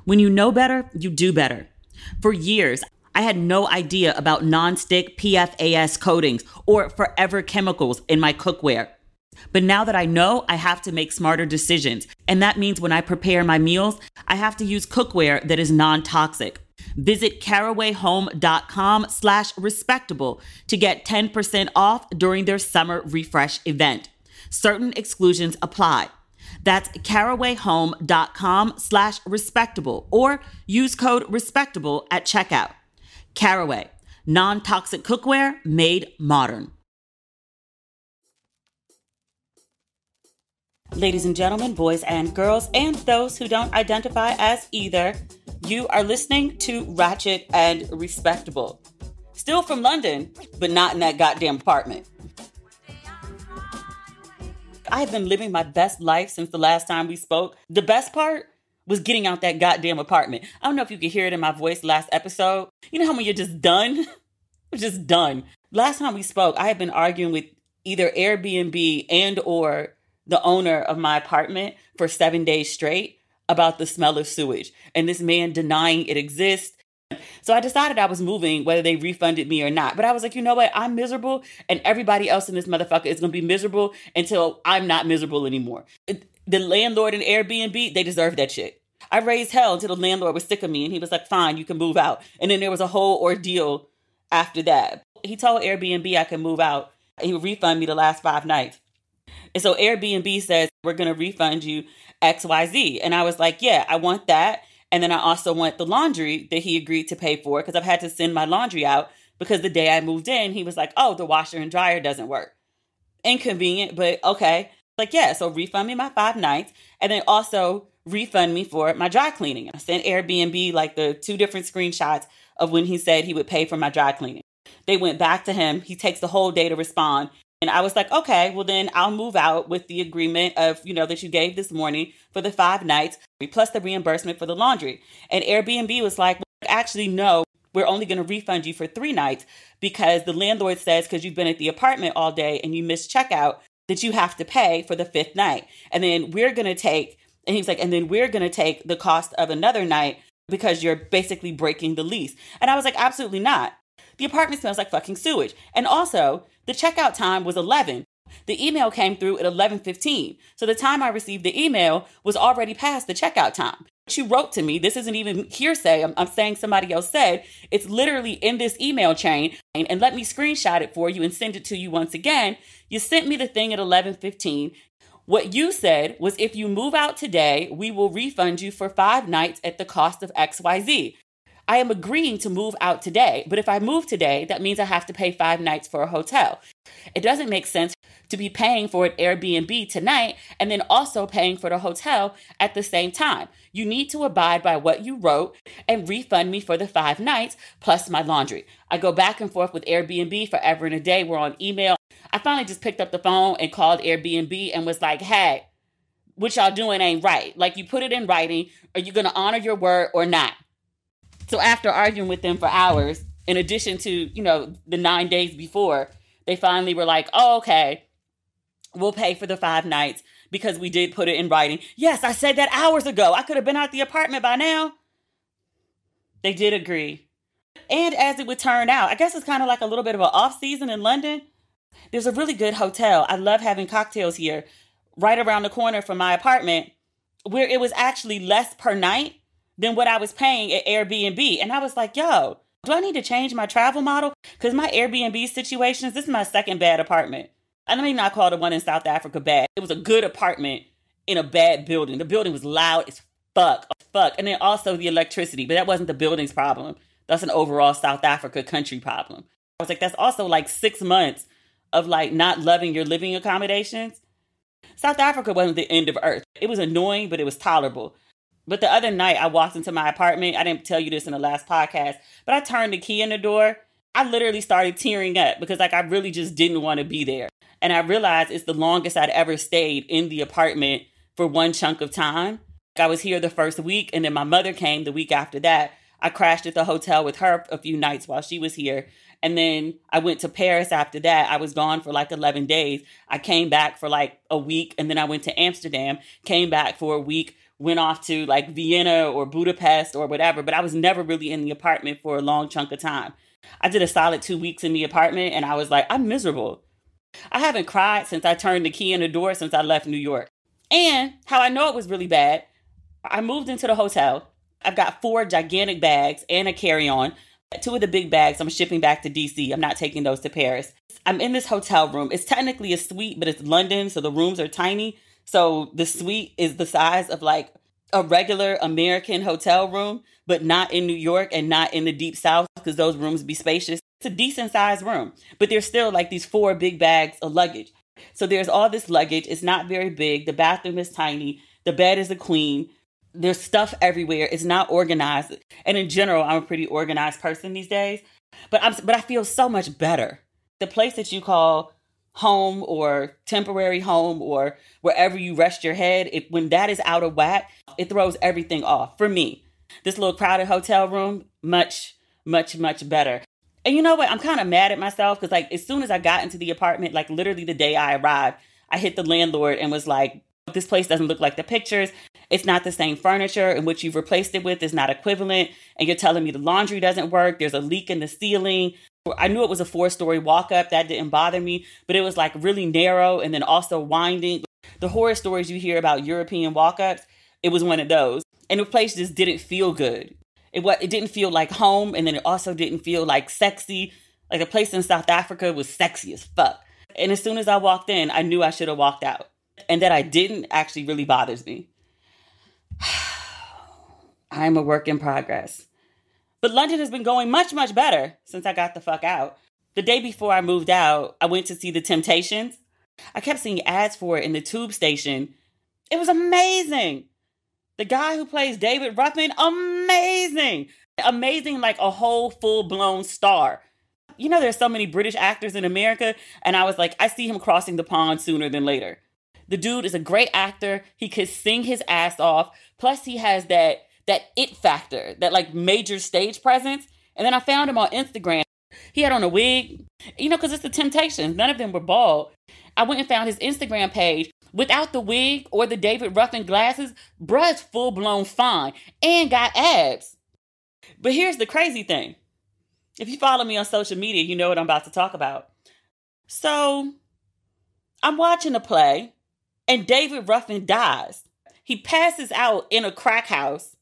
When you know better, you do better. For years, I had no idea about nonstick PFAS coatings or forever chemicals in my cookware. But now that I know, I have to make smarter decisions. And that means when I prepare my meals, I have to use cookware that is non-toxic. Visit carawayhome.com/respectable to get 10% off during their summer refresh event. Certain exclusions apply. That's carawayhome.com/respectable or use code respectable at checkout. Caraway, non-toxic cookware made modern. Ladies and gentlemen, boys and girls, and those who don't identify as either, you are listening to Ratchet and Respectable. Still from London, but not in that goddamn apartment. I have been living my best life since the last time we spoke. The best part was getting out that goddamn apartment. I don't know if you could hear it in my voice last episode. You know how when you're just done? We're just done. Last time we spoke, I had been arguing with either Airbnb and or the owner of my apartment for 7 days straight about the smell of sewage and this man denying it exists. So I decided I was moving whether they refunded me or not. But I was like, you know what? I'm miserable and everybody else in this motherfucker is going to be miserable until I'm not miserable anymore. The landlord and Airbnb, they deserve that shit. I raised hell until the landlord was sick of me and he was like, fine, you can move out. And then there was a whole ordeal after that. He told Airbnb I could move out. He would refund me the last 5 nights. And so Airbnb says, we're going to refund you XYZ. And I was like, yeah, I want that. And then I also want the laundry that he agreed to pay for because I've had to send my laundry out because the day I moved in, he was like, oh, the washer and dryer doesn't work. Inconvenient, but okay. Like, yeah, so refund me my 5 nights and then also refund me for my dry cleaning. I sent Airbnb like the 2 different screenshots of when he said he would pay for my dry cleaning. They went back to him. He takes the whole day to respond. And I was like, okay, well then I'll move out with the agreement of, that you gave this morning for the 5 nights, plus the reimbursement for the laundry. And Airbnb was like, well, actually, no, we're only going to refund you for 3 nights because the landlord says, because you've been at the apartment all day and you missed checkout, that you have to pay for the 5th night. And then we're going to take, and he was like, and then we're going to take the cost of another night because you're basically breaking the lease. And I was like, absolutely not. The apartment smells like fucking sewage. And also, the checkout time was 11. The email came through at 11:15. So the time I received the email was already past the checkout time. She wrote to me. This isn't even hearsay. I'm saying somebody else said. It's literally in this email chain. And let me screenshot it for you and send it to you once again. You sent me the thing at 11:15. What you said was if you move out today, we will refund you for 5 nights at the cost of XYZ. I am agreeing to move out today, but if I move today, that means I have to pay 5 nights for a hotel. It doesn't make sense to be paying for an Airbnb tonight and then also paying for the hotel at the same time. You need to abide by what you wrote and refund me for the 5 nights plus my laundry. I go back and forth with Airbnb forever and a day. We're on email. I finally just picked up the phone and called Airbnb and was like, hey, what y'all doing ain't right. Like, you put it in writing. Are you going to honor your word or not? So after arguing with them for hours, in addition to, the 9 days before, they finally were like, oh, okay, we'll pay for the 5 nights because we did put it in writing. Yes, I said that hours ago. I could have been out the apartment by now. They did agree. And as it would turn out, I guess it's kind of like a little bit of an off season in London. There's a really good hotel. I love having cocktails here right around the corner from my apartment where it was actually less per night than what I was paying at Airbnb. And I was like, yo, do I need to change my travel model? Because my Airbnb situations, this is my second bad apartment. I may not call the one in South Africa bad. It was a good apartment in a bad building. The building was loud as fuck. And then also the electricity, but that wasn't the building's problem. That's an overall South Africa country problem. I was like, that's also like 6 months of like not loving your living accommodations. South Africa wasn't the end of earth. It was annoying, but it was tolerable. But the other night I walked into my apartment. I didn't tell you this in the last podcast, but I turned the key in the door. I literally started tearing up because I really just didn't want to be there. And I realized it's the longest I'd ever stayed in the apartment for one chunk of time. I was here the first week and then my mother came the week after that. I crashed at the hotel with her a few nights while she was here. And then I went to Paris after that. I was gone for like 11 days. I came back for like a week and then I went to Amsterdam, came back for a week, went off to like Vienna or Budapest or whatever, but I was never really in the apartment for a long chunk of time. I did a solid 2 weeks in the apartment and I was like, I'm miserable. I haven't cried since I turned the key in the door since I left New York. And how I know it was really bad, I moved into the hotel. I've got 4 gigantic bags and a carry-on. 2 of the big bags I'm shipping back to DC. I'm not taking those to Paris. I'm in this hotel room. It's technically a suite, but it's London, so the rooms are tiny. So the suite is the size of like a regular American hotel room, but not in New York and not in the deep South because those rooms be spacious. It's a decent sized room, but there's still like these 4 big bags of luggage. So there's all this luggage. It's not very big. The bathroom is tiny. The bed is a queen. There's stuff everywhere. It's not organized. And in general, I'm a pretty organized person these days, but I feel so much better. The place that you call home or temporary home or wherever you rest your head, when that is out of whack, it throws everything off. For me, this little crowded hotel room, much, much, much better. And you know what? I'm kind of mad at myself because like as soon as I got into the apartment, like literally the day I arrived, I hit the landlord and was like, this place doesn't look like the pictures. It's not the same furniture, and what you've replaced it with is not equivalent. And you're telling me the laundry doesn't work. There's a leak in the ceiling. I knew it was a 4-story walk up. That didn't bother me, but it was like really narrow and then also winding. The horror stories you hear about European walk ups, it was one of those. And the place just didn't feel good. It didn't feel like home, and then it also didn't feel like sexy. Like the place in South Africa was sexy as fuck. And as soon as I walked in, I knew I should have walked out. And that I didn't actually really bothers me. I'm a work in progress. But London has been going much, much better since I got the fuck out. The day before I moved out, I went to see The Temptations. I kept seeing ads for it in the tube station. It was amazing. The guy who plays David Ruffin, amazing. Amazing, like a whole full-blown star. You know, there's so many British actors in America, and I was like, I see him crossing the pond sooner than later. The dude is a great actor. He could sing his ass off. Plus, he has that it factor, that like major stage presence. And then I found him on Instagram. He had on a wig, you know, because it's The Temptations. None of them were bald. I went and found his Instagram page. Without the wig or the David Ruffin glasses, bruh's full-blown fine and got abs. But here's the crazy thing. If you follow me on social media, you know what I'm about to talk about. So I'm watching a play. And David Ruffin dies. He passes out in a crack house,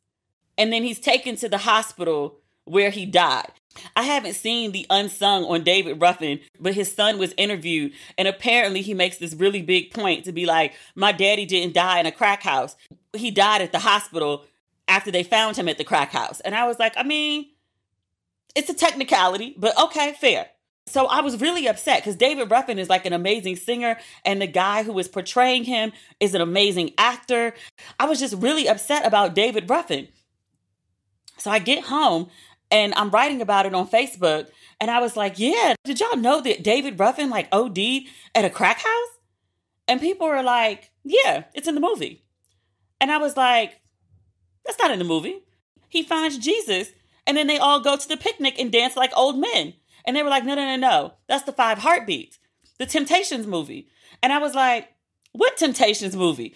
and then he's taken to the hospital where he died. I haven't seen the unsung on David Ruffin, but his son was interviewed, and apparently he makes this really big point to be like, my daddy didn't die in a crack house. He died at the hospital after they found him at the crack house. And I was like, I mean, it's a technicality, but okay, fair. So I was really upset because David Ruffin is like an amazing singer and the guy who is portraying him is an amazing actor. I was just really upset about David Ruffin. So I get home and I'm writing about it on Facebook and I was like, yeah, did y'all know that David Ruffin like OD'd at a crack house? And people were like, yeah, it's in the movie. And I was like, that's not in the movie. He finds Jesus and then they all go to the picnic and dance like old men. And they were like, no. That's the 5 Heartbeats, the Temptations movie. And I was like, what Temptations movie?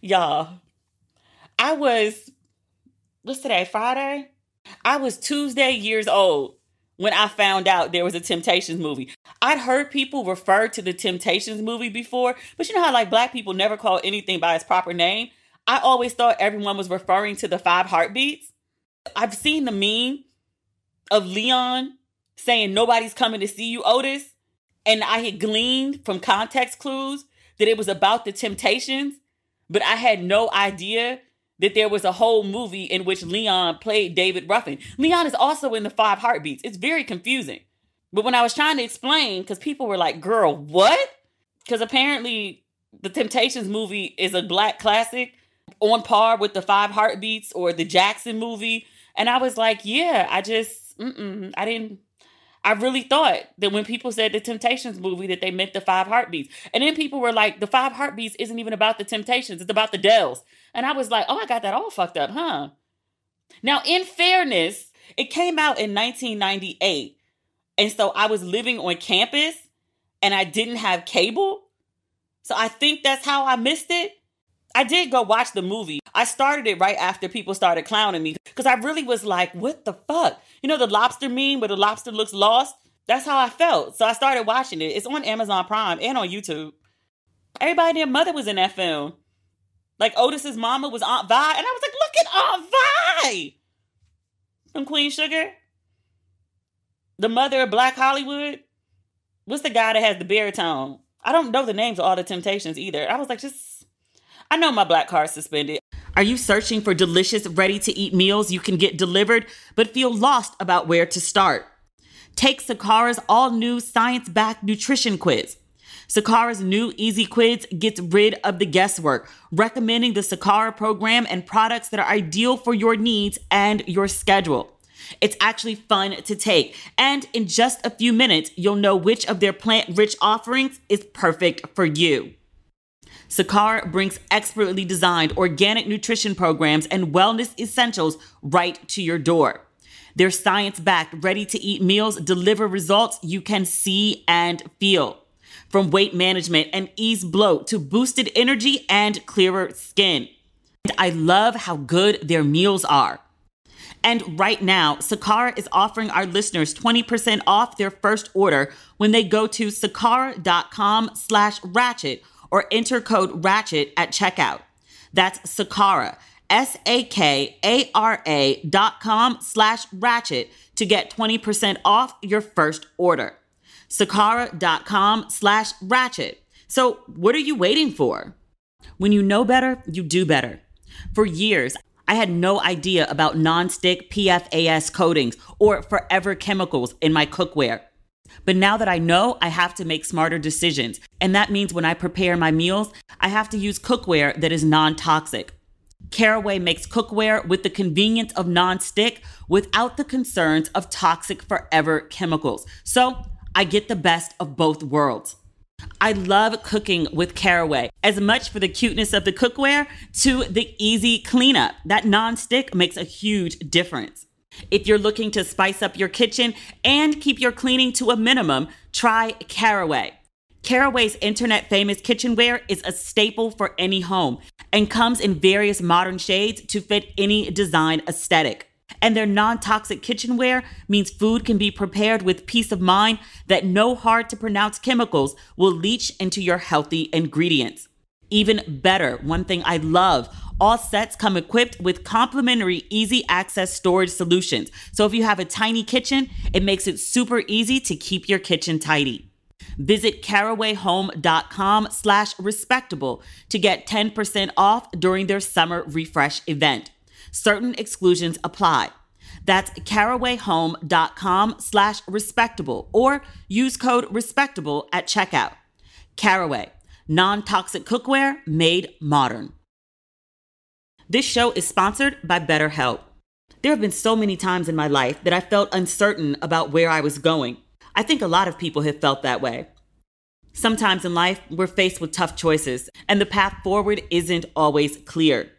Y'all, what's today, Friday? I was Tuesday years old when I found out there was a Temptations movie. I'd heard people refer to the Temptations movie before, but you know how like Black people never call anything by its proper name? I always thought everyone was referring to the 5 Heartbeats. I've seen the meme of Leon saying nobody's coming to see you, Otis. And I had gleaned from context clues that it was about the Temptations, but I had no idea that there was a whole movie in which Leon played David Ruffin. Leon is also in the 5 Heartbeats. It's very confusing. But when I was trying to explain, because people were like, girl, what? Because apparently the Temptations movie is a Black classic on par with the 5 Heartbeats or the Jackson movie. And I was like, yeah, I really thought that when people said the Temptations movie that they meant the 5 Heartbeats. And then people were like, the 5 Heartbeats isn't even about the Temptations. It's about the Dells. And I was like, oh, I got that all fucked up, huh? Now, in fairness, it came out in 1998. And so I was living on campus and I didn't have cable. So I think that's how I missed it. I did go watch the movie. I started it right after people started clowning me because I really was like, what the fuck? You know the lobster meme where the lobster looks lost? That's how I felt. So I started watching it. It's on Amazon Prime and on YouTube. Everybody and their mother was in that film. Like Otis's mama was Aunt Vi. And I was like, look at Aunt Vi from Queen Sugar. The mother of Black Hollywood. What's the guy that has the baritone? I don't know the names of all the Temptations either. I was like, I know my black card's suspended. Are you searching for delicious, ready-to-eat meals you can get delivered, but feel lost about where to start? Take Sakara's all-new science-backed nutrition quiz. Sakara's new Easy Quiz gets rid of the guesswork, recommending the Sakara program and products that are ideal for your needs and your schedule. It's actually fun to take, and in just a few minutes, you'll know which of their plant-rich offerings is perfect for you. Sakara brings expertly designed organic nutrition programs and wellness essentials right to your door. Their science-backed, ready-to-eat meals deliver results you can see and feel. From weight management and ease bloat to boosted energy and clearer skin. And I love how good their meals are. And right now, Sakara is offering our listeners 20% off their first order when they go to sakara.com/ratchet or enter code RATCHET at checkout. That's Sakara, SAKARA.com/ratchet to get 20% off your first order. Sakara.com/ratchet. So what are you waiting for? When you know better, you do better. For years, I had no idea about non-stick PFAS coatings or forever chemicals in my cookware. But now that I know, I have to make smarter decisions. And that means when I prepare my meals, I have to use cookware that is non-toxic. Caraway makes cookware with the convenience of non-stick without the concerns of toxic forever chemicals. So I get the best of both worlds. I love cooking with Caraway, as much for the cuteness of the cookware to the easy cleanup. That non-stick makes a huge difference. If you're looking to spice up your kitchen and keep your cleaning to a minimum, try Caraway. Caraway's internet-famous kitchenware is a staple for any home and comes in various modern shades to fit any design aesthetic. And their non-toxic kitchenware means food can be prepared with peace of mind that no hard-to-pronounce chemicals will leach into your healthy ingredients. Even better, one thing I love, all sets come equipped with complimentary easy access storage solutions. So if you have a tiny kitchen, it makes it super easy to keep your kitchen tidy. Visit carawayhome.com/respectable to get 10% off during their summer refresh event. Certain exclusions apply. That's carawayhome.com/respectable or use code respectable at checkout. Caraway, non-toxic cookware made modern. This show is sponsored by BetterHelp. There have been so many times in my life that I felt uncertain about where I was going. I think a lot of people have felt that way. Sometimes in life, we're faced with tough choices, and the path forward isn't always clear.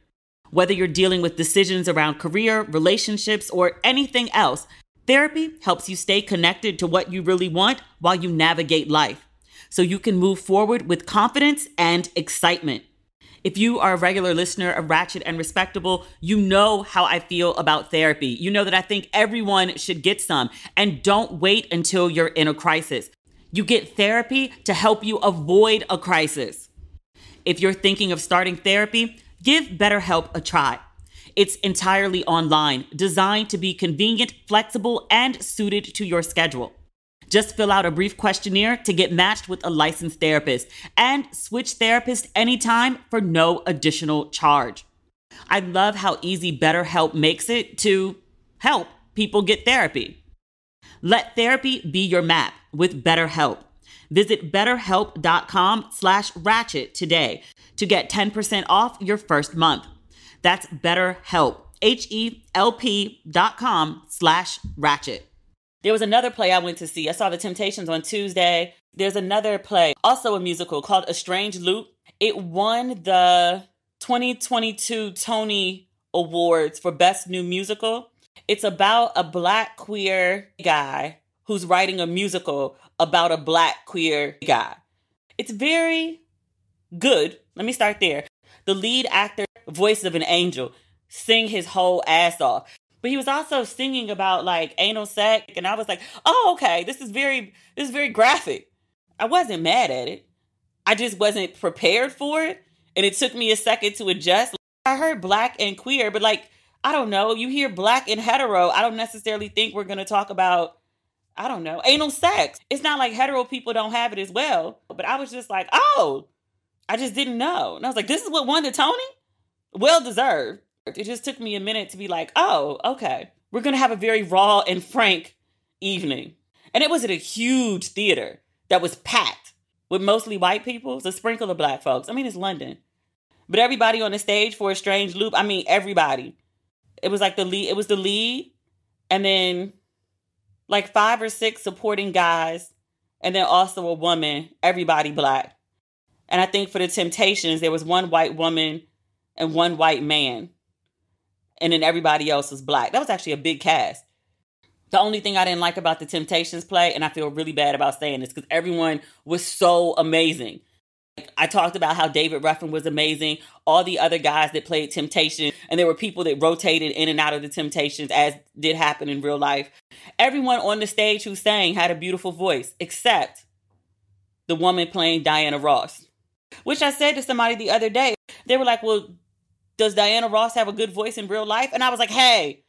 Whether you're dealing with decisions around career, relationships, or anything else, therapy helps you stay connected to what you really want while you navigate life, so you can move forward with confidence and excitement. If you are a regular listener of Ratchet and Respectable, you know how I feel about therapy. You know that I think everyone should get some, and don't wait until you're in a crisis. You get therapy to help you avoid a crisis. If you're thinking of starting therapy, give BetterHelp a try. It's entirely online, designed to be convenient, flexible, and suited to your schedule. Just fill out a brief questionnaire to get matched with a licensed therapist and switch therapists anytime for no additional charge. I love how easy BetterHelp makes it to help people get therapy. Let therapy be your map with BetterHelp. Visit betterhelp.com/ratchet today to get 10% off your first month. That's BetterHelp, HELP.com/ratchet. There was another play I went to see. I saw The Temptations on Tuesday. There's another play, also a musical, called A Strange Loop. It won the 2022 Tony Awards for Best New Musical. It's about a Black queer guy who's writing a musical about a Black queer guy. It's very good. Let me start there. The lead actor, voice of an angel, sing his whole ass off. But he was also singing about like anal sex, and I was like, oh, okay, this is very graphic. I wasn't mad at it. I just wasn't prepared for it. And it took me a second to adjust. I heard black and queer, but like, I don't know. You hear black and hetero. I don't necessarily think we're going to talk about, I don't know, anal sex. It's not like hetero people don't have it as well. But I was just like, oh, I just didn't know. And I was like, this is what won the Tony? Well deserved. It just took me a minute to be like, oh, okay. We're going to have a very raw and frank evening. And it was at a huge theater that was packed with mostly white people. It's a sprinkle of black folks. I mean, it's London. But everybody on the stage for a strange loop. I mean, everybody. It was like the lead. It was the lead. And then like 5 or 6 supporting guys. And then also a woman. Everybody black. And I think for the Temptations, there was one white woman and one white man. And then everybody else was black. That was actually a big cast. The only thing I didn't like about the Temptations play, and I feel really bad about saying this, because everyone was so amazing. I talked about how David Ruffin was amazing. All the other guys that played Temptation, and there were people that rotated in and out of the Temptations, as did happen in real life. Everyone on the stage who sang had a beautiful voice, except the woman playing Diana Ross. Which I said to somebody the other day. They were like, well, does Diana Ross have a good voice in real life? And I was like, hey,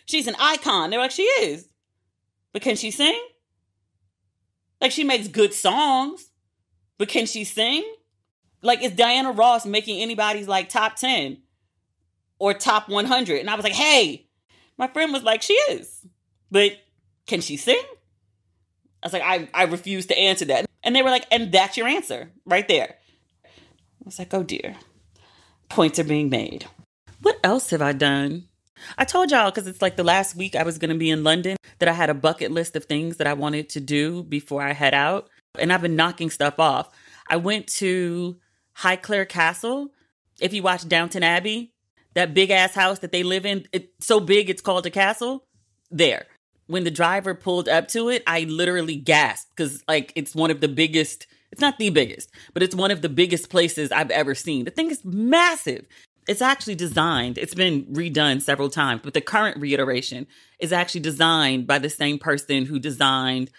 she's an icon. They were like, she is. But can she sing? Like, she makes good songs. But can she sing? Like, is Diana Ross making anybody's like top 10 or top 100? And I was like, hey, my friend was like, she is. But can she sing? I was like, I refuse to answer that. And they were like, and that's your answer right there. I was like, oh dear. Points are being made. What else have I done? I told y'all, because it's like the last week I was going to be in London, that I had a bucket list of things that I wanted to do before I head out. And I've been knocking stuff off. I went to Highclere Castle. If you watch Downton Abbey, that big ass house that they live in, it's so big it's called a castle. There. When the driver pulled up to it, I literally gasped, because like it's one of the biggest. It's not the biggest, but it's one of the biggest places I've ever seen. The thing is massive. It's actually designed. It's been redone several times, but the current reiteration is actually designed by the same person who designed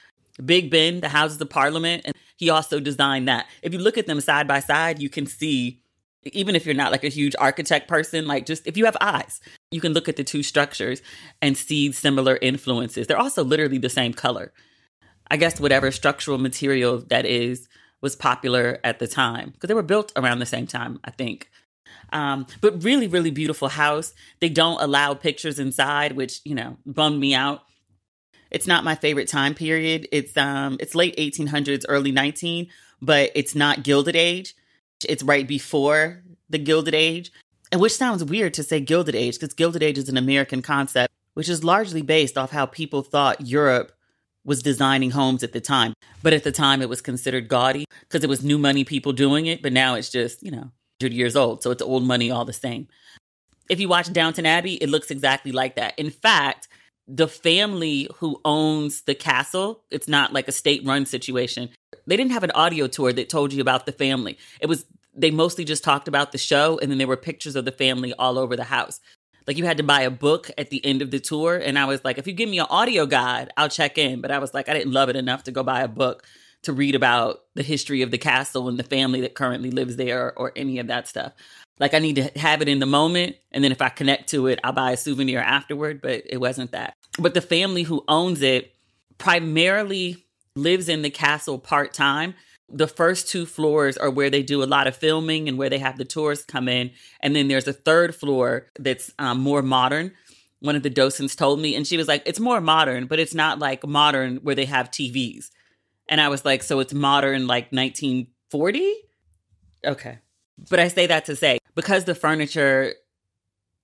Big Ben, the Houses of Parliament, and he also designed that. If you look at them side by side, you can see, even if you're not like a huge architect person, like just if you have eyes, you can look at the two structures and see similar influences. They're also literally the same color. I guess whatever structural material that is was popular at the time, because they were built around the same time, I think. But really, really beautiful house. They don't allow pictures inside, which, you know, bummed me out. It's not my favorite time period. It's late 1800s, early 19, but it's not Gilded Age. It's right before the Gilded Age, and which sounds weird to say Gilded Age, because Gilded Age is an American concept, which is largely based off how people thought Europe was designing homes at the time. But at the time, it was considered gaudy because it was new money people doing it. But now it's just, 100 years old. So it's old money all the same. If you watch Downton Abbey, it looks exactly like that. In fact, the family who owns the castle, it's not like a state-run situation. They didn't have an audio tour that told you about the family. They mostly just talked about the show, and then there were pictures of the family all over the house. Like, you had to buy a book at the end of the tour. And I was like, if you give me an audio guide, I'll check in. But I was like, I didn't love it enough to go buy a book to read about the history of the castle and the family that currently lives there or any of that stuff. Like, I need to have it in the moment. And then if I connect to it, I'll buy a souvenir afterward. But it wasn't that. But the family who owns it primarily lives in the castle part-time. The first 2 floors are where they do a lot of filming and where they have the tourists come in. And then there's a 3rd floor that's more modern. One of the docents told me, and she was like, it's more modern, but it's not like modern where they have TVs. And I was like, so it's modern like 1940? Okay. But I say that to say, because the furniture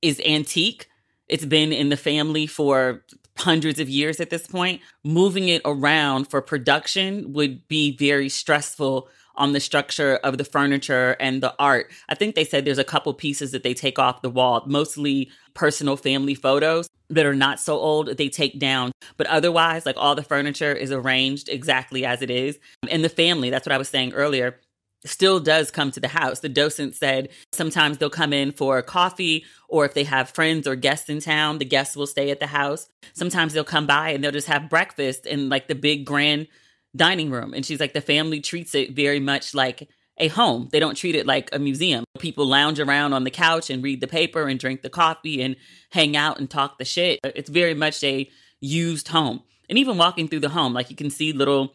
is antique, it's been in the family for hundreds of years at this point, moving it around for production would be very stressful on the structure of the furniture and the art. I think they said there's a couple pieces that they take off the wall, mostly personal family photos that are not so old, they take down. But otherwise, like all the furniture is arranged exactly as it is. And the family, that's what I was saying earlier, still does come to the house. The docent said sometimes they'll come in for coffee, or if they have friends or guests in town, the guests will stay at the house. Sometimes they'll come by and they'll just have breakfast in like the big grand dining room. And she's like, the family treats it very much like a home. They don't treat it like a museum. People lounge around on the couch and read the paper and drink the coffee and hang out and talk the shit. It's very much a used home. And even walking through the home, like you can see little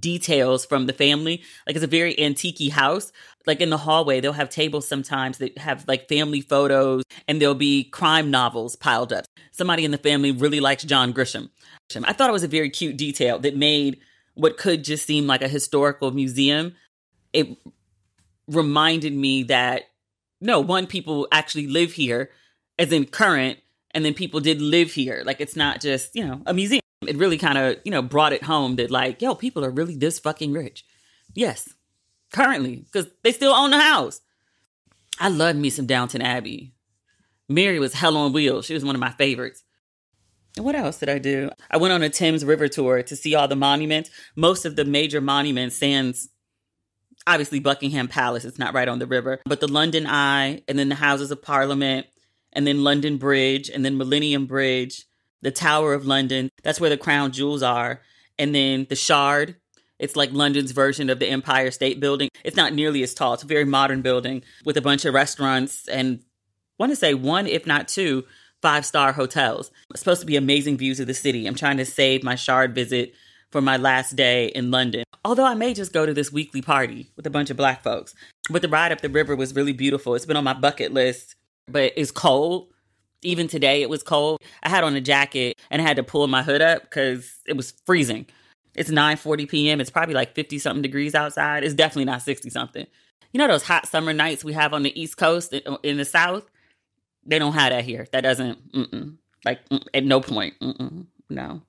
details from the family. Like it's a very antique house. Like in the hallway, they'll have tables sometimes that have like family photos, and there'll be crime novels piled up. Somebody in the family really likes John Grisham. I thought it was a very cute detail that made what could just seem like a historical museum. It reminded me that, no, one, people actually live here, as in current, and then people did live here. Like it's not just, a museum. It really kind of, brought it home that like, yo, people are really this fucking rich. Yes, currently, because they still own the house. I love me some Downton Abbey. Mary was hell on wheels. She was one of my favorites. And what else did I do? I went on a Thames River tour to see all the monuments. Most of the major monuments, sans obviously Buckingham Palace, it's not right on the river, but the London Eye, and then the Houses of Parliament, and then London Bridge, and then Millennium Bridge, the Tower of London. That's where the crown jewels are. And then the Shard. It's like London's version of the Empire State Building. It's not nearly as tall. It's a very modern building with a bunch of restaurants and I want to say one, if not two, 5-star hotels. It's supposed to be amazing views of the city. I'm trying to save my Shard visit for my last day in London. Although I may just go to this weekly party with a bunch of Black folks. But the ride up the river was really beautiful. It's been on my bucket list, but it's cold. Even today it was cold. I had on a jacket and I had to pull my hood up because it was freezing. It's 9:40 p.m. It's probably like 50 something degrees outside. It's definitely not 60 something. You know those hot summer nights we have on the East Coast in the South? They don't have that here. That doesn't, at no point. No.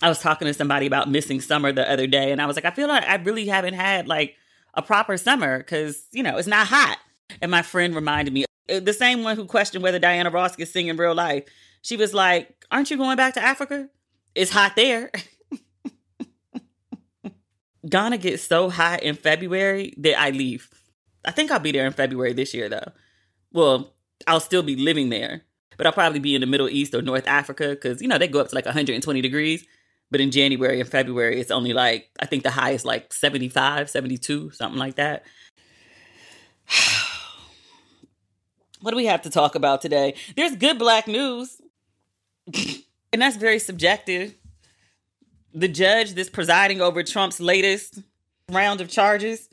I was talking to somebody about missing summer the other day, and I was like, I feel like I really haven't had like a proper summer because, it's not hot. And my friend reminded me, the same one who questioned whether Diana Ross could sing in real life. She was like, aren't you going back to Africa? It's hot there. Ghana gets so hot in February that I leave. I think I'll be there in February this year, though. Well, I'll still be living there, but I'll probably be in the Middle East or North Africa because, they go up to like 120 degrees. But in January and February, it's only like, I think the high is like 75, 72, something like that. What do we have to talk about today? There's good Black news. And that's very subjective. The judge that's presiding over Trump's latest round of charges.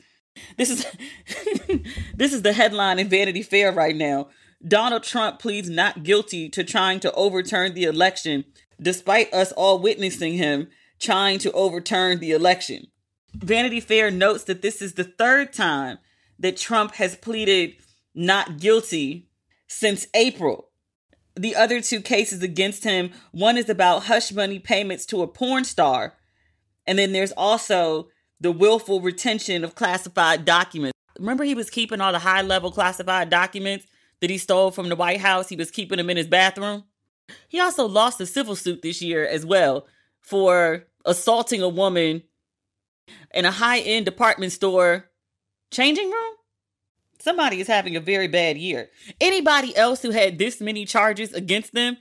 This is the headline in Vanity Fair right now. Donald Trump pleads not guilty to trying to overturn the election, despite us all witnessing him trying to overturn the election. Vanity Fair notes that this is the third time that Trump has pleaded not guilty since April. The other two cases against him, one is about hush money payments to a porn star. And then there's also the willful retention of classified documents. Remember he was keeping all the high-level classified documents that he stole from the White House? He was keeping them in his bathroom. He also lost a civil suit this year as well for assaulting a woman in a high-end department store changing room. Somebody is having a very bad year. Anybody else who had this many charges against them,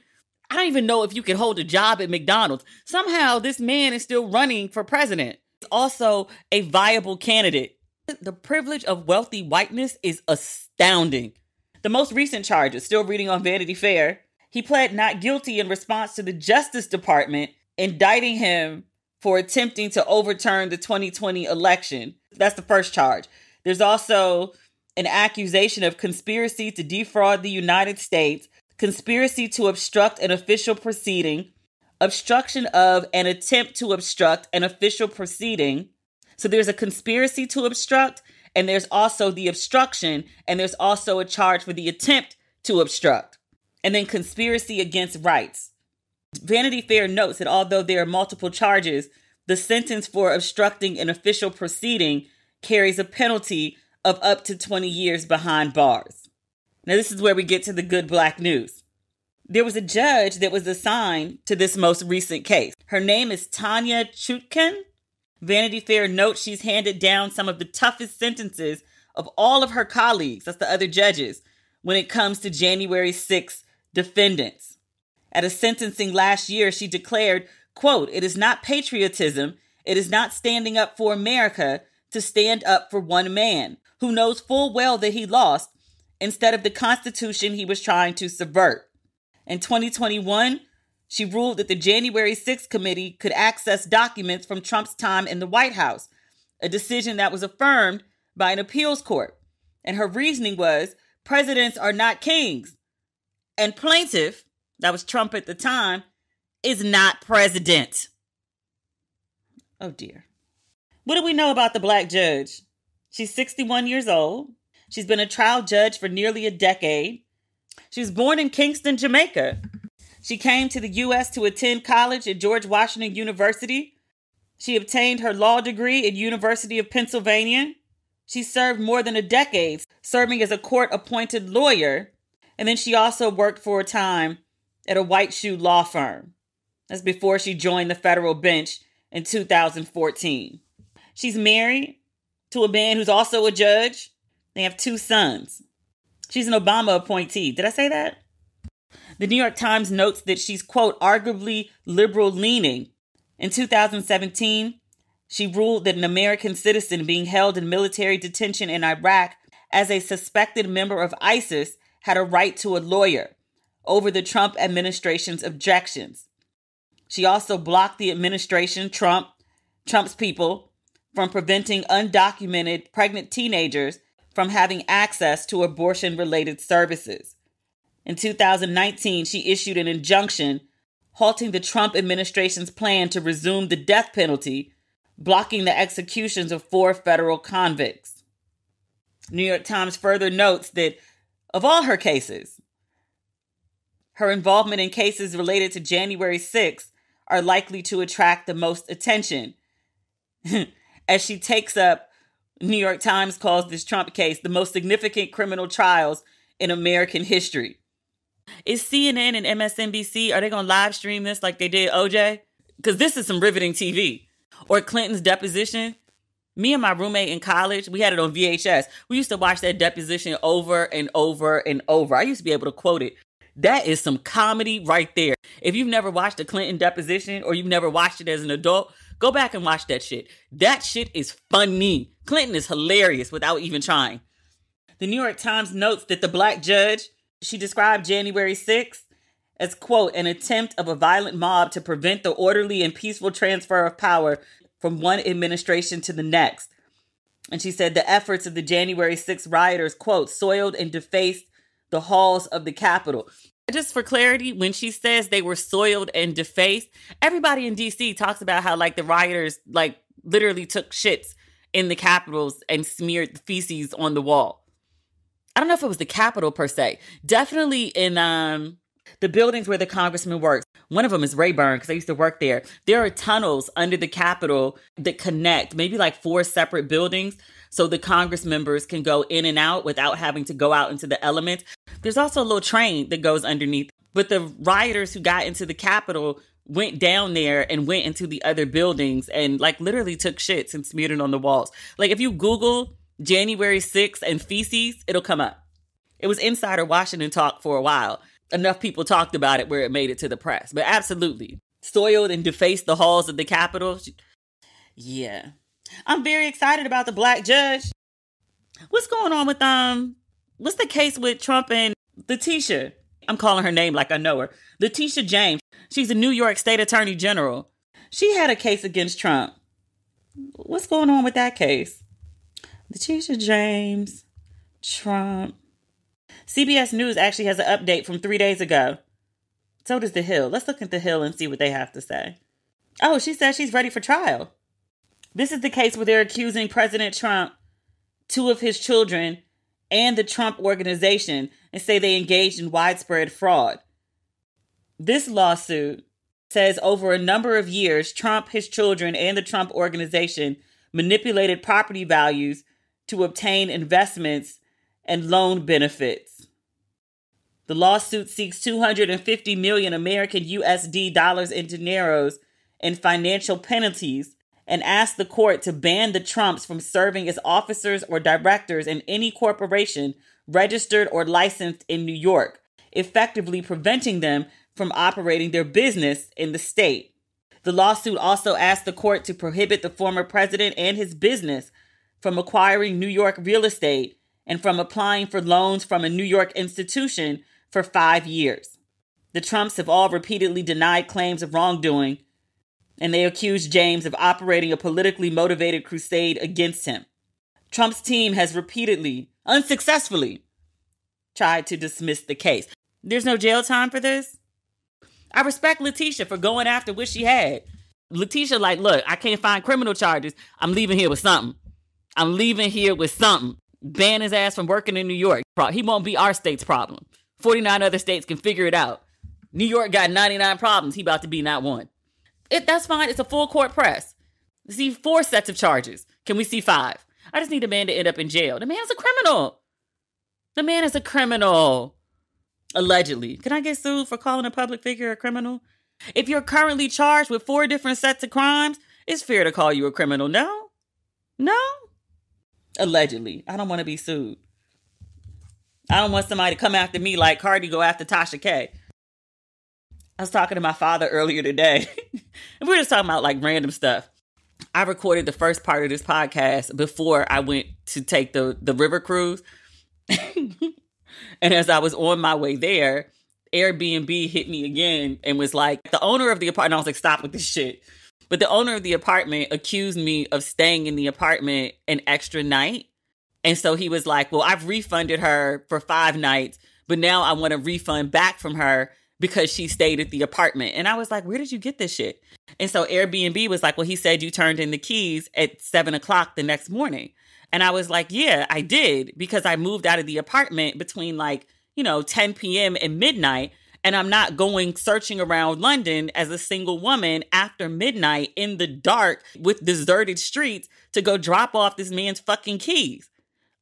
I don't even know if you can hold a job at McDonald's. Somehow this man is still running for president. He's also a viable candidate. The privilege of wealthy whiteness is astounding. The most recent charges, still reading on Vanity Fair, he pled not guilty in response to the Justice Department indicting him for attempting to overturn the 2020 election. That's the first charge. There's also an accusation of conspiracy to defraud the United States, conspiracy to obstruct an official proceeding, obstruction of an attempt to obstruct an official proceeding. So there's a conspiracy to obstruct, and there's also the obstruction, and there's also a charge for the attempt to obstruct, and then conspiracy against rights. Vanity Fair notes that although there are multiple charges, the sentence for obstructing an official proceeding carries a penalty of up to 20 years behind bars. Now, this is where we get to the good Black news. There was a judge that was assigned to this most recent case. Her name is Tanya Chutkan. Vanity Fair notes she's handed down some of the toughest sentences of all of her colleagues, that's the other judges, when it comes to January 6th defendants. At a sentencing last year, she declared, quote, "It is not patriotism, it is not standing up for America to stand up for one man who knows full well that he lost instead of the Constitution he was trying to subvert." In 2021, she ruled that the January 6th committee could access documents from Trump's time in the White House, a decision that was affirmed by an appeals court. And her reasoning was, presidents are not kings. And plaintiff, that was Trump at the time, is not president. Oh dear. What do we know about the black judge? She's 61 years old. She's been a trial judge for nearly a decade. She was born in Kingston, Jamaica. She came to the U.S. to attend college at George Washington University. She obtained her law degree at University of Pennsylvania. She served more than a decade serving as a court-appointed lawyer. And then she also worked for a time at a white shoe law firm. That's before she joined the federal bench in 2014. She's married to a man who's also a judge. They have 2 sons. She's an Obama appointee. Did I say that? The New York Times notes that she's, quote, arguably liberal-leaning. In 2017, she ruled that an American citizen being held in military detention in Iraq as a suspected member of ISIS had a right to a lawyer over the Trump administration's objections. She also blocked the administration, Trump's people, from preventing undocumented pregnant teenagers from having access to abortion-related services. In 2019, she issued an injunction halting the Trump administration's plan to resume the death penalty, blocking the executions of 4 federal convicts. New York Times further notes that of all her cases, her involvement in cases related to January 6th are likely to attract the most attention, as she takes up, New York Times calls this Trump case the most significant criminal trials in American history. Is CNN and MSNBC, are they going to live stream this like they did OJ? Because this is some riveting TV. Or Clinton's deposition. Me and my roommate in college, we had it on VHS. We used to watch that deposition over and over and over. I used to be able to quote it. That is some comedy right there. If you've never watched a Clinton deposition or you've never watched it as an adult, go back and watch that shit. That shit is funny. Clinton is hilarious without even trying. The New York Times notes that the black judge, she described January 6th as, quote, an attempt of a violent mob to prevent the orderly and peaceful transfer of power from one administration to the next. And she said the efforts of the January 6th rioters, quote, soiled and defaced the halls of the Capitol. Just for clarity, when she says they were soiled and defaced, everybody in D.C. talks about how, like, the rioters, like, literally took shits in the Capitals and smeared the feces on the wall. I don't know if it was the Capitol per se. Definitely in the buildings where the congressman works. One of them is Rayburn, because I used to work there. There are tunnels under the Capitol that connect maybe like 4 separate buildings so the Congress members can go in and out without having to go out into the elements. There's also a little train that goes underneath. But the rioters who got into the Capitol went down there and went into the other buildings and like literally took shits and smeared it on the walls. Like if you Google January 6th and feces, it'll come up. It was Insider Washington talk for a while. Enough people talked about it where it made it to the press. But absolutely. Soiled and defaced the halls of the Capitol. Yeah. I'm very excited about the black judge. What's going on with, what's the case with Trump and Letitia? I'm calling her name like I know her. Letitia James. She's a New York State Attorney General. She had a case against Trump. What's going on with that case? Letitia James, Trump. CBS News actually has an update from 3 days ago. So does The Hill. Let's look at The Hill and see what they have to say. Oh, she says she's ready for trial. This is the case where they're accusing President Trump, 2 of his children, and the Trump organization and say they engaged in widespread fraud. This lawsuit says over a number of years, Trump, his children, and the Trump organization manipulated property values to obtain investments and loan benefits. The lawsuit seeks $250 million American USD dollars in dineros and financial penalties and asked the court to ban the Trumps from serving as officers or directors in any corporation registered or licensed in New York, effectively preventing them from operating their business in the state. The lawsuit also asked the court to prohibit the former president and his business from acquiring New York real estate and from applying for loans from a New York institution for 5 years. The Trumps have all repeatedly denied claims of wrongdoing, and they accused James of operating a politically motivated crusade against him. Trump's team has repeatedly, unsuccessfully, tried to dismiss the case. There's no jail time for this. I respect Letitia for going after what she had. Letitia like, look, I can't find criminal charges. I'm leaving here with something. Ban his ass from working in New York. He won't be our state's problem. 49 other states can figure it out. New York got 99 problems. He about to be not one. That's fine. It's a full court press. See 4 sets of charges. Can we see 5? I just need a man to end up in jail. The man's a criminal. Allegedly. Can I get sued for calling a public figure a criminal? If you're currently charged with 4 different sets of crimes, it's fair to call you a criminal. No? Allegedly. I don't want to be sued. I don't want somebody to come after me like Cardi go after Tasha K. I was talking to my father earlier today, and we were just talking about like random stuff. I recorded the first part of this podcast before I went to take the river cruise. And as I was on my way there, Airbnb hit me again and was like, the owner of the apartment, I was like, stop with this shit. But the owner of the apartment accused me of staying in the apartment an extra night. And so he was like, well, I've refunded her for 5 nights, but now I want a refund back from her because she stayed at the apartment. And I was like, where did you get this shit? And so Airbnb was like, well, he said you turned in the keys at 7:00 the next morning. And I was like, yeah, I did, because I moved out of the apartment between 10 p.m. and midnight. And I'm not going searching around London as a single woman after midnight in the dark with deserted streets to go drop off this man's fucking keys.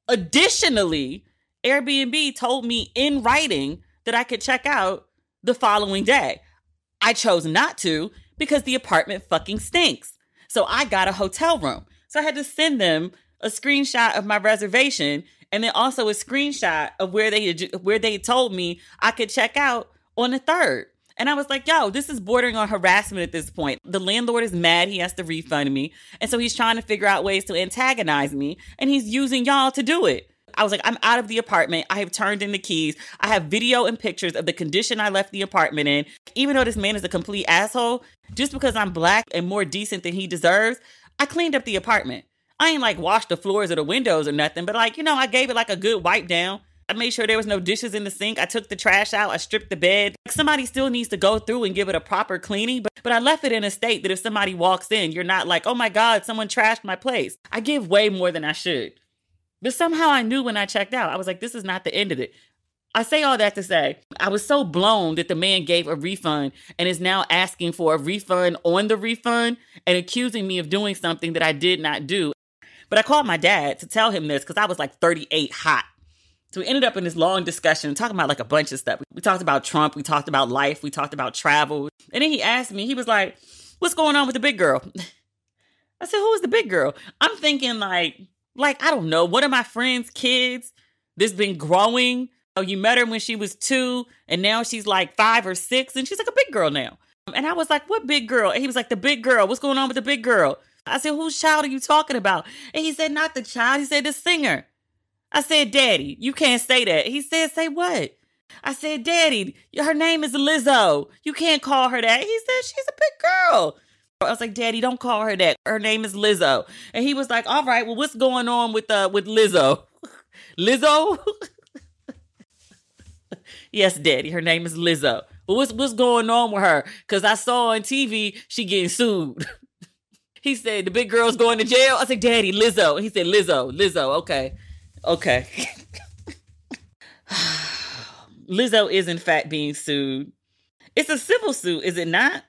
Additionally, Airbnb told me in writing that I could check out the following day. I chose not to because the apartment fucking stinks. So I got a hotel room. So I had to send them a screenshot of my reservation and then also a screenshot of where they told me I could check out on the 3rd. And I was like, yo, this is bordering on harassment at this point. The landlord is mad. He has to refund me. And so he's trying to figure out ways to antagonize me. And he's using y'all to do it. I was like, I'm out of the apartment. I have turned in the keys. I have video and pictures of the condition I left the apartment in. Even though this man is a complete asshole, just because I'm black and more decent than he deserves, I cleaned up the apartment. I ain't washed the floors or the windows or nothing, but I gave it a good wipe down. I made sure there was no dishes in the sink. I took the trash out. I stripped the bed. Somebody still needs to go through and give it a proper cleaning, but I left it in a state that if somebody walks in, you're not like, oh my God, someone trashed my place. I give way more than I should. But somehow I knew when I checked out, I was like, this is not the end of it. I say all that to say, I was so blown that the man gave a refund and is now asking for a refund on the refund and accusing me of doing something that I did not do. But I called my dad to tell him this because I was 38 hot. So we ended up in this long discussion talking about a bunch of stuff. We talked about Trump. We talked about life. We talked about travel. And then he asked me, he was like, what's going on with the big girl? I said, who is the big girl? I'm thinking I don't know, one of my friend's kids that's been growing. Oh, you met her when she was 2 and now she's 5 or 6 and she's a big girl now. And I was like, what big girl? And he was like, the big girl. What's going on with the big girl? I said, whose child are you talking about? And he said, not the child. He said, the singer. I said, Daddy, you can't say that. He said, say what? I said, Daddy, her name is Lizzo. You can't call her that. He said, she's a big girl. I was like, Daddy, don't call her that. Her name is Lizzo. And he was like, all right, well, what's going on with Lizzo? Lizzo? Yes, Daddy, her name is Lizzo. But what's going on with her? Because I saw on TV, she getting sued. He said, the big girl's going to jail. I said, Daddy, Lizzo. And he said, Lizzo. Okay. Lizzo is in fact being sued. It's a civil suit, is it not?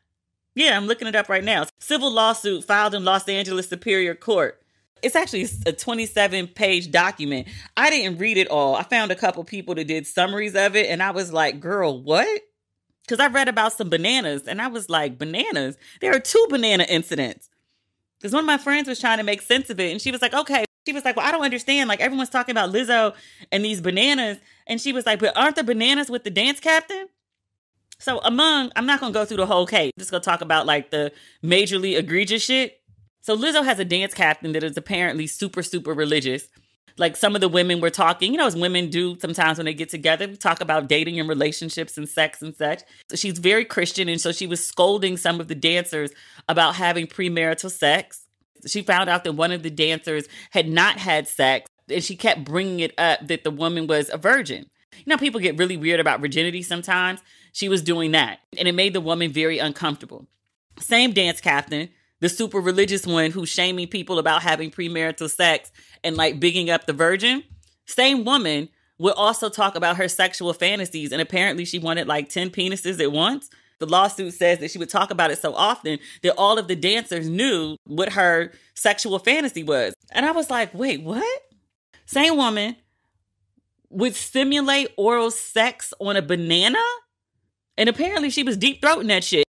Yeah, I'm looking it up right now. Civil lawsuit filed in Los Angeles Superior Court. It's actually a 27-page document. I didn't read it all. I found a couple people that did summaries of it, and I was like, girl, what? Because I read about some bananas, and I was like, bananas? There are 2 banana incidents. Because one of my friends was trying to make sense of it. And she was like, okay. She was like, well, I don't understand. Like, everyone's talking about Lizzo and these bananas. And she was like, but aren't the bananas with the dance captain? So I'm not going to go through the whole case. I'm just going to talk about like the majorly egregious shit. So Lizzo has a dance captain that is apparently super, super religious. Like some of the women were talking, as women do sometimes when they get together, we talk about dating and relationships and sex and such. So she's very Christian. And so she was scolding some of the dancers about having premarital sex. She found out that one of the dancers had not had sex. And she kept bringing it up that the woman was a virgin. People get really weird about virginity sometimes. She was doing that. And it made the woman very uncomfortable. Same dance captain, the super religious one who's shaming people about having premarital sex and like bigging up the virgin. Same woman would also talk about her sexual fantasies. And apparently she wanted like 10 penises at once. The lawsuit says that she would talk about it so often that all of the dancers knew what her sexual fantasy was. And I was like, wait, what? Same woman would simulate oral sex on a banana? And apparently she was deep throating that shit.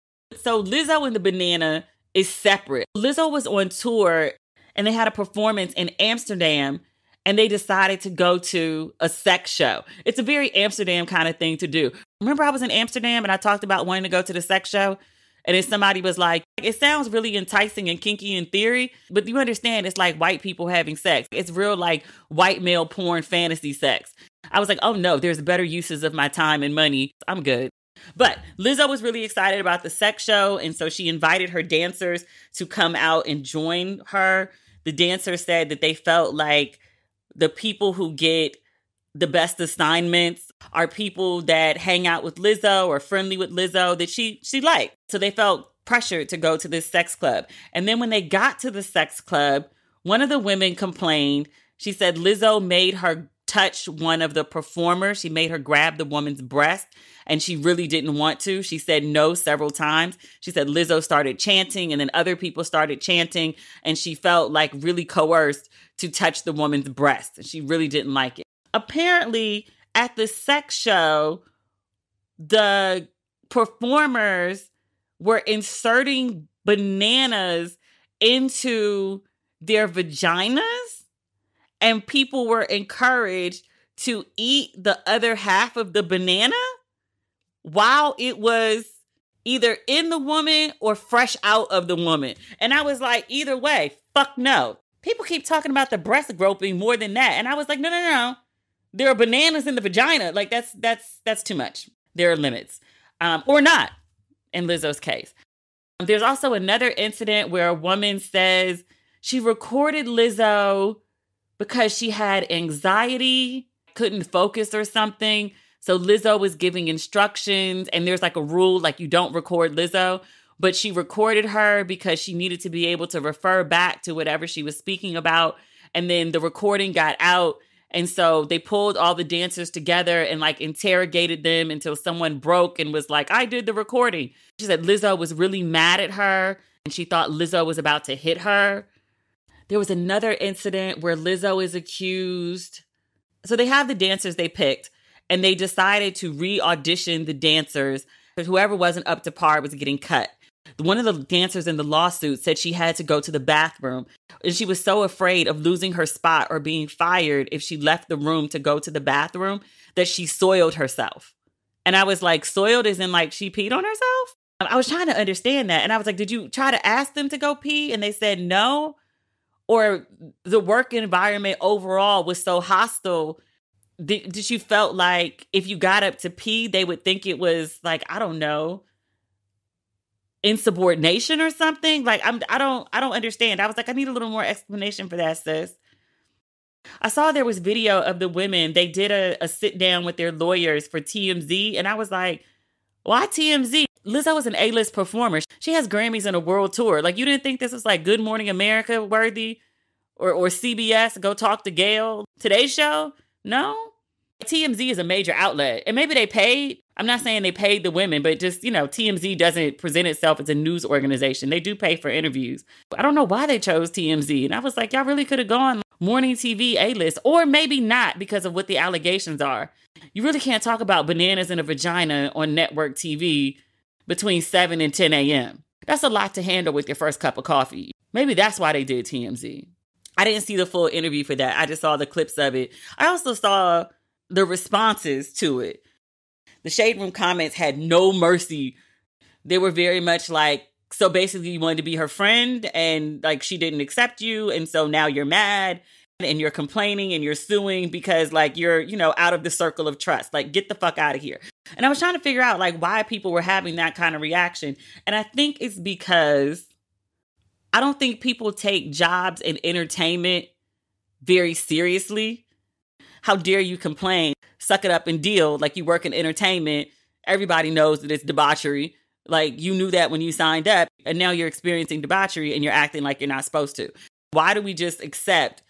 So Lizzo and the banana is separate. Lizzo was on tour and they had a performance in Amsterdam and they decided to go to a sex show. It's a very Amsterdam kind of thing to do. Remember I was in Amsterdam and I talked about wanting to go to the sex show? And then somebody was like, it sounds really enticing and kinky in theory, but you understand it's like white people having sex. It's real like white male porn fantasy sex. I was like, oh no, there's better uses of my time and money. I'm good. But Lizzo was really excited about the sex show. And so she invited her dancers to come out and join her. The dancers said that they felt like the people who get the best assignments are people that hang out with Lizzo or friendly with Lizzo that she liked. So they felt pressured to go to this sex club. And then when they got to the sex club, one of the women complained. She said Lizzo made her touch one of the performers. She made her grab the woman's breast and she really didn't want to. She said no several times. She said Lizzo started chanting and then other people started chanting and she felt like really coerced to touch the woman's breast. She really didn't like it. Apparently at the sex show, the performers were inserting bananas into their vaginas. And people were encouraged to eat the other half of the banana while it was either in the woman or fresh out of the woman. And I was like, either way, fuck no. People keep talking about the breast groping more than that. And I was like, no. There are bananas in the vagina. Like that's too much. There are limits. Or not in Lizzo's case. There's also another incident where a woman says she recorded Lizzo because she had anxiety, couldn't focus or something. So Lizzo was giving instructions and there's like a rule, like you don't record Lizzo, but she recorded her because she needed to be able to refer back to whatever she was speaking about. And then the recording got out. And so they pulled all the dancers together and like interrogated them until someone broke and was like, I did the recording. She said Lizzo was really mad at her and she thought Lizzo was about to hit her. There was another incident where Lizzo is accused. So they have the dancers they picked and they decided to re-audition the dancers. Whoever wasn't up to par was getting cut. One of the dancers in the lawsuit said she had to go to the bathroom and she was so afraid of losing her spot or being fired if she left the room to go to the bathroom that she soiled herself. And I was like, soiled as in like she peed on herself? I was trying to understand that. And I was like, did you try to ask them to go pee? And they said no. Or the work environment overall was so hostile. Did you felt like if you got up to pee, they would think it was like, I don't know, insubordination or something? Like, I don't understand. I was like, I need a little more explanation for that, sis. I saw there was video of the women. They did a sit down with their lawyers for TMZ. And I was like, why TMZ? Lizzo was an A-list performer. She has Grammys and a world tour. Like, you didn't think this was like Good Morning America worthy or CBS, Go Talk to Gail, Today's Show? No. TMZ is a major outlet. And maybe they paid. I'm not saying they paid the women, but just, TMZ doesn't present itself as a news organization. They do pay for interviews. I don't know why they chose TMZ. And I was like, y'all really could have gone morning TV A-list, or maybe not because of what the allegations are. You really can't talk about bananas in a vagina on network TV between 7 and 10 a.m. That's a lot to handle with your first cup of coffee. Maybe that's why they did TMZ. I didn't see the full interview for that. I just saw the clips of it. I also saw the responses to it. The Shade Room comments had no mercy. They were very much like, so basically you wanted to be her friend and like she didn't accept you. And so now you're mad and you're complaining and you're suing because like you're, out of the circle of trust. Like, get the fuck out of here. And I was trying to figure out like why people were having that kind of reaction. And I think it's because I don't think people take jobs in entertainment very seriously. How dare you complain? Suck it up and deal. Like, you work in entertainment. Everybody knows that it's debauchery. Like, you knew that when you signed up, and now you're experiencing debauchery and you're acting like you're not supposed to. Why do we just accept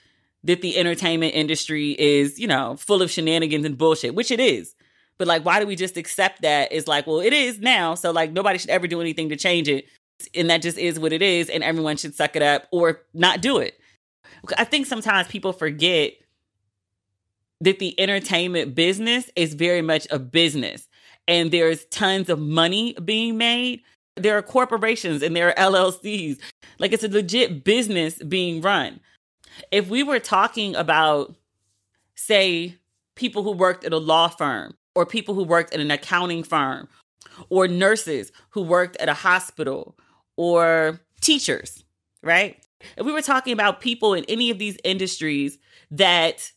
that the entertainment industry is, full of shenanigans and bullshit, which it is. But like, why do we just accept that? It's like, well, it is now. So like, nobody should ever do anything to change it. And that just is what it is. And everyone should suck it up or not do it. I think sometimes people forget that the entertainment business is very much a business. And there's tons of money being made. There are corporations and there are LLCs. Like, it's a legit business being run. If we were talking about, say, people who worked at a law firm or people who worked at an accounting firm or nurses who worked at a hospital or teachers, right? If we were talking about people in any of these industries that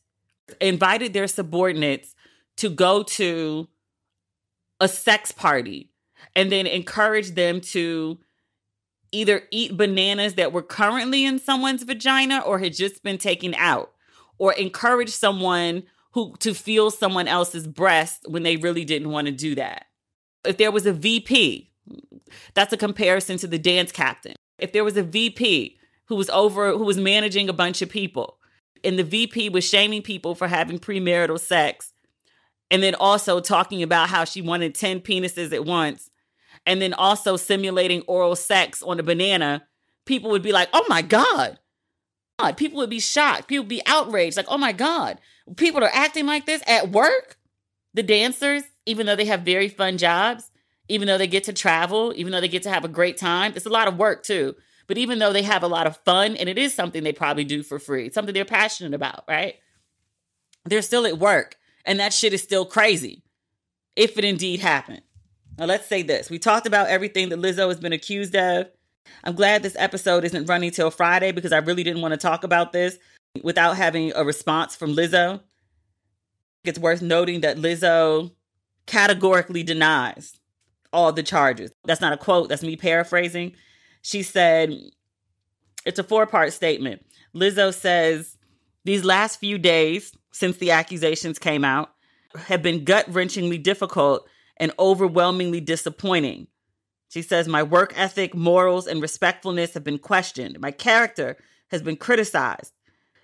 invited their subordinates to go to a sex party and then encouraged them to either eat bananas that were currently in someone's vagina or had just been taken out, or encourage someone to feel someone else's breast when they really didn't want to do that. If there was a VP, that's a comparison to the dance captain. If there was a VP who was managing a bunch of people, and the VP was shaming people for having premarital sex, and then also talking about how she wanted 10 penises at once, and then also simulating oral sex on a banana, people would be like, oh my God. People would be shocked. People would be outraged. Like, oh my God, people are acting like this at work? The dancers, even though they have very fun jobs, even though they get to travel, even though they get to have a great time, it's a lot of work too. But even though they have a lot of fun, and it is something they probably do for free, it's something they're passionate about, right? They're still at work, and that shit is still crazy, if it indeed happened. Now, let's say this. We talked about everything that Lizzo has been accused of. I'm glad this episode isn't running till Friday because I really didn't want to talk about this without having a response from Lizzo. It's worth noting that Lizzo categorically denies all the charges. That's not a quote. That's me paraphrasing. She said, it's a 4-part statement. Lizzo says, these last few days since the accusations came out have been gut-wrenchingly difficult and overwhelmingly disappointing. She says, my work ethic, morals, and respectfulness have been questioned. My character has been criticized.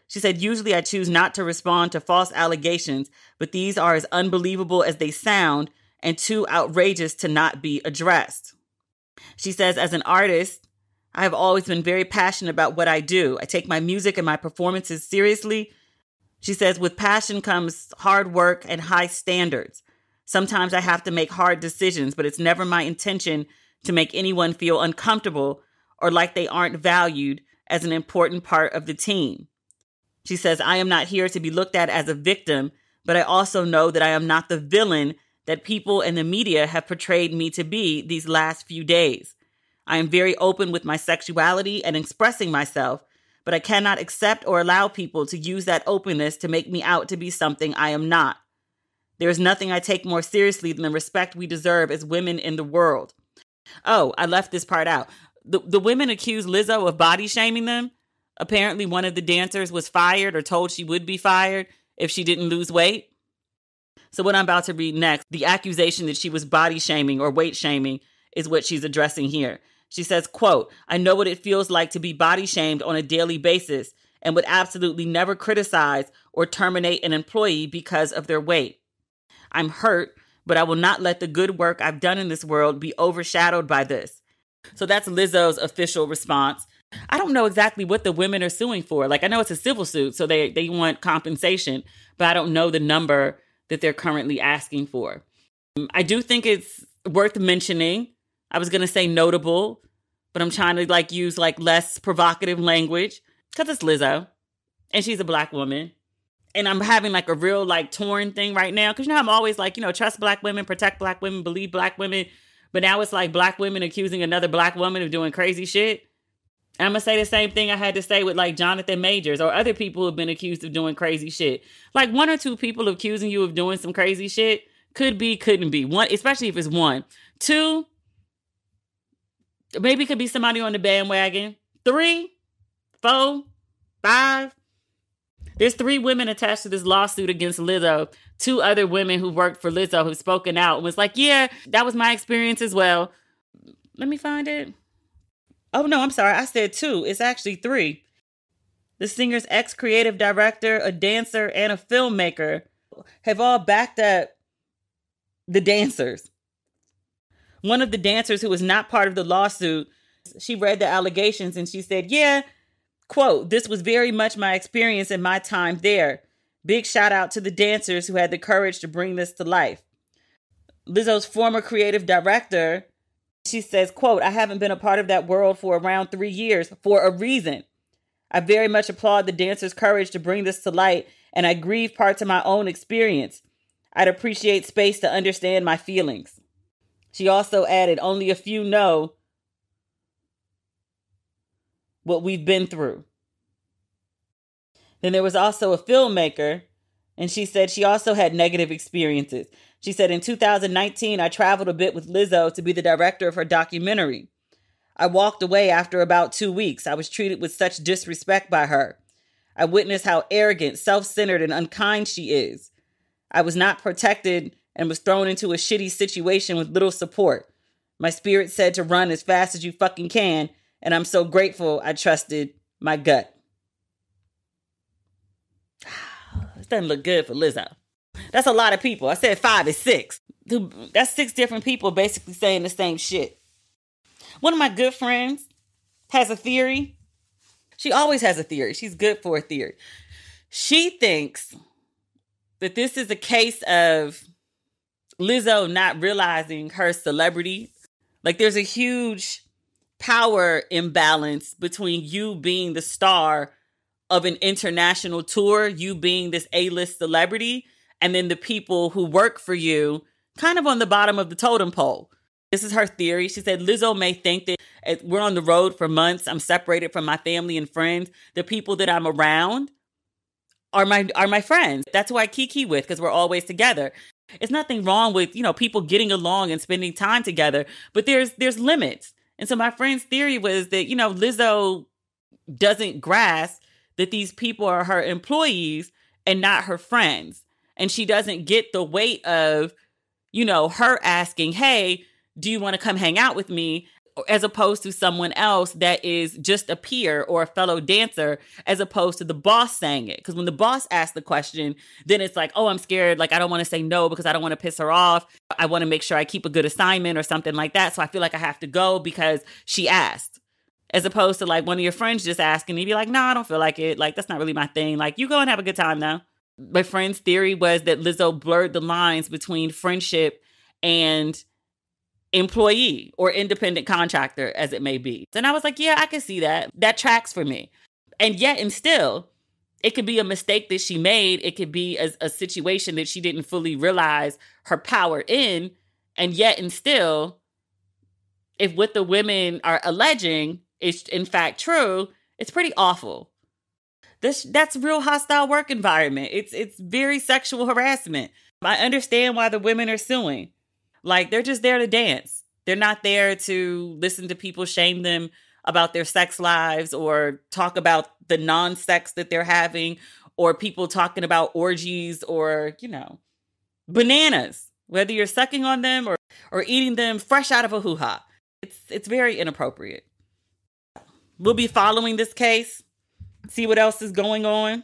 She said, usually I choose not to respond to false allegations, but these are as unbelievable as they sound and too outrageous to not be addressed. She says, as an artist, I have always been very passionate about what I do. I take my music and my performances seriously. She says, with passion comes hard work and high standards. Sometimes I have to make hard decisions, but it's never my intention to make anyone feel uncomfortable or like they aren't valued as an important part of the team. She says, I am not here to be looked at as a victim, but I also know that I am not the villain that people and the media have portrayed me to be these last few days. I am very open with my sexuality and expressing myself, but I cannot accept or allow people to use that openness to make me out to be something I am not. There is nothing I take more seriously than the respect we deserve as women in the world. Oh, I left this part out. The women accused Lizzo of body shaming them. Apparently one of the dancers was fired or told she would be fired if she didn't lose weight. So what I'm about to read next, the accusation that she was body shaming or weight shaming is what she's addressing here. She says, quote, I know what it feels like to be body shamed on a daily basis and would absolutely never criticize or terminate an employee because of their weight. I'm hurt, but I will not let the good work I've done in this world be overshadowed by this. So that's Lizzo's official response. I don't know exactly what the women are suing for. Like, I know it's a civil suit, so they want compensation, but I don't know the number that they're currently asking for. I do think it's worth mentioning. I was going to say notable, but I'm trying to like use like less provocative language because it's Lizzo and she's a Black woman. And I'm having like a real like torn thing right now. Cause you know, I'm always like, you know, trust Black women, protect Black women, believe Black women. But now it's like Black women accusing another Black woman of doing crazy shit. And I'm going to say the same thing I had to say with like Jonathan Majors or other people who have been accused of doing crazy shit. Like 1 or 2 people accusing you of doing some crazy shit could be, couldn't be. 1, especially if it's 1. 2, maybe it could be somebody on the bandwagon. 3, 4, 5. There's 3 women attached to this lawsuit against Lizzo. 2 other women who worked for Lizzo have spoken out and was like, yeah, that was my experience as well. Let me find it. Oh, no, I'm sorry. I said 2. It's actually 3. The singer's ex-creative director, a dancer, and a filmmaker have all backed up the dancers. One of the dancers who was not part of the lawsuit, she read the allegations and she said, yeah, quote, this was very much my experience in my time there. Big shout out to the dancers who had the courage to bring this to life. Lizzo's former creative director, she says, quote, I haven't been a part of that world for around 3 years for a reason. I very much applaud the dancers' courage to bring this to light, and I grieve parts of my own experience. I'd appreciate space to understand my feelings. She also added, only a few know what we've been through. Then there was also a filmmaker, and she said she also had negative experiences. She said, in 2019, I traveled a bit with Lizzo to be the director of her documentary. I walked away after about 2 weeks. I was treated with such disrespect by her. I witnessed how arrogant, self-centered, and unkind she is. I was not protected and was thrown into a shitty situation with little support. My spirit said to run as fast as you fucking can, and I'm so grateful I trusted my gut. This doesn't look good for Lizzo. That's a lot of people. I said 5 is 6. That's 6 different people basically saying the same shit. One of my good friends has a theory. She always has a theory. She's good for a theory. She thinks that this is a case of Lizzo not realizing her celebrity. Like there's a huge power imbalance between you being the star of an international tour, you being this A-list celebrity, and then the people who work for you kind of on the bottom of the totem pole. This is her theory. She said, Lizzo may think that we're on the road for months. I'm separated from my family and friends. The people that I'm around are my friends. That's who I kiki with because we're always together. It's nothing wrong with, you know, people getting along and spending time together, but there's limits. And so my friend's theory was that, you know, Lizzo doesn't grasp that these people are her employees and not her friends. And she doesn't get the weight of, you know, her asking, hey, do you want to come hang out with me? As opposed to someone else that is just a peer or a fellow dancer, as opposed to the boss saying it. Because when the boss asks the question, then it's like, oh, I'm scared. Like, I don't want to say no because I don't want to piss her off. I want to make sure I keep a good assignment or something like that. So I feel like I have to go because she asked. As opposed to like one of your friends just asking and you'd be like, no, I don't feel like it. Like, that's not really my thing. Like, you go and have a good time now. My friend's theory was that Lizzo blurred the lines between friendship and employee or independent contractor, as it may be. And I was like, yeah, I can see that. That tracks for me. And yet, and still, it could be a mistake that she made. It could be a situation that she didn't fully realize her power in. And yet, and still, if what the women are alleging is in fact true, it's pretty awful. That's real hostile work environment. It's very sexual harassment. I understand why the women are suing. Like, they're just there to dance. They're not there to listen to people shame them about their sex lives or talk about the non-sex that they're having or people talking about orgies or, you know, bananas, whether you're sucking on them or eating them fresh out of a hoo-ha. It's very inappropriate. We'll be following this case, see what else is going on.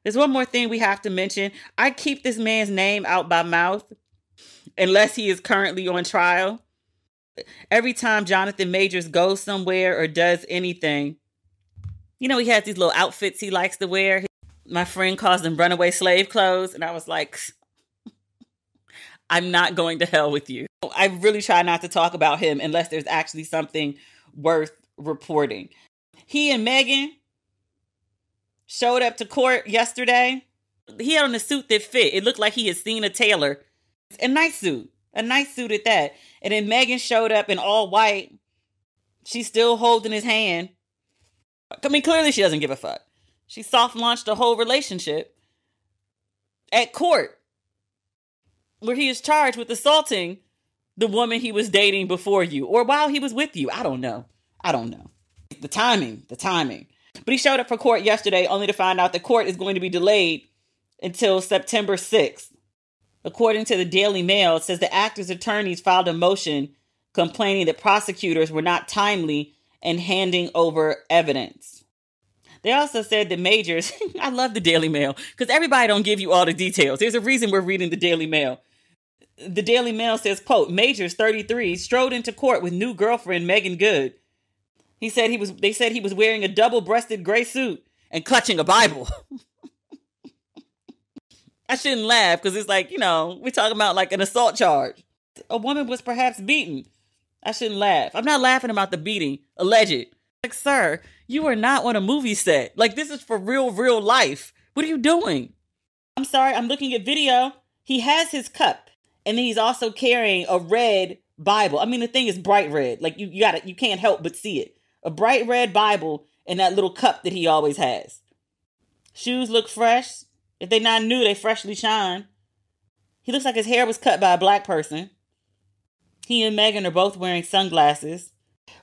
There's one more thing we have to mention. I keep this man's name out my mouth unless he is currently on trial. Every time Jonathan Majors goes somewhere or does anything, you know, he has these little outfits he likes to wear. My friend calls them runaway slave clothes. And I was like, I'm not going to hell with you. I really try not to talk about him unless there's actually something worth reporting. He and Megan showed up to court yesterday. He had on a suit that fit. It looked like he had seen a tailor. A nice suit at that. And then Megan showed up in all white. She's still holding his hand. I mean, clearly she doesn't give a fuck. She soft launched a whole relationship at court where he is charged with assaulting the woman he was dating before you or while he was with you. I don't know. The timing. But he showed up for court yesterday only to find out the court is going to be delayed until September 6th. According to the Daily Mail, it says the actor's attorneys filed a motion complaining that prosecutors were not timely in handing over evidence. They also said that Majors, I love the Daily Mail, because everybody don't give you all the details. There's a reason we're reading the Daily Mail. The Daily Mail says, quote, Majors, 33, strode into court with new girlfriend Megan Good. They said he was wearing a double-breasted gray suit and clutching a Bible. I shouldn't laugh because it's like, we're talking about like an assault charge. A woman was perhaps beaten. I shouldn't laugh. I'm not laughing about the beating. Alleged. Like, sir, you are not on a movie set. Like, this is for real life. What are you doing? I'm sorry. I'm looking at video. He has his cup and then he's also carrying a red Bible. I mean, the thing is bright red. Like you can't help but see it. A bright red Bible in that little cup that he always has. Shoes look fresh. If they not new, they freshly shine. He looks like his hair was cut by a black person. He and Megan are both wearing sunglasses.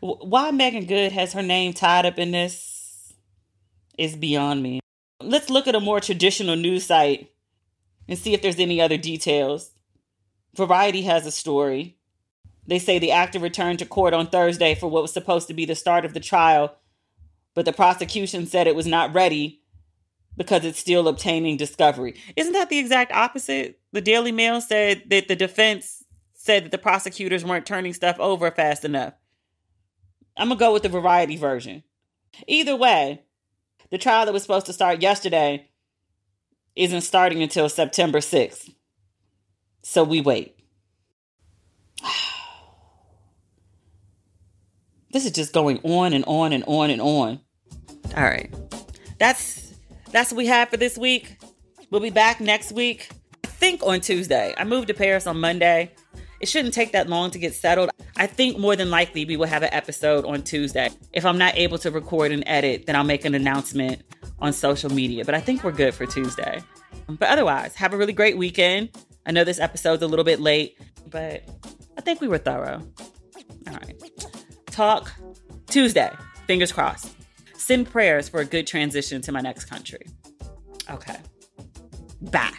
Why Megan Good has her name tied up in this is beyond me. Let's look at a more traditional news site and see if there's any other details. Variety has a story. They say the actor returned to court on Thursday for what was supposed to be the start of the trial, but the prosecution said it was not ready because it's still obtaining discovery. Isn't that the exact opposite? The Daily Mail said that the defense said that the prosecutors weren't turning stuff over fast enough. I'm going to go with the Variety version. Either way, the trial that was supposed to start yesterday isn't starting until September 6th. So we wait. This is just going on and on and on and on. All right. That's what we have for this week. We'll be back next week. I think on Tuesday. I moved to Paris on Monday. It shouldn't take that long to get settled. I think more than likely we will have an episode on Tuesday. If I'm not able to record and edit, then I'll make an announcement on social media. But I think we're good for Tuesday. But otherwise, have a really great weekend. I know this episode's a little bit late, but I think we were thorough. All right. Talk Tuesday. Fingers crossed. Send prayers for a good transition to my next country. Okay. Bye.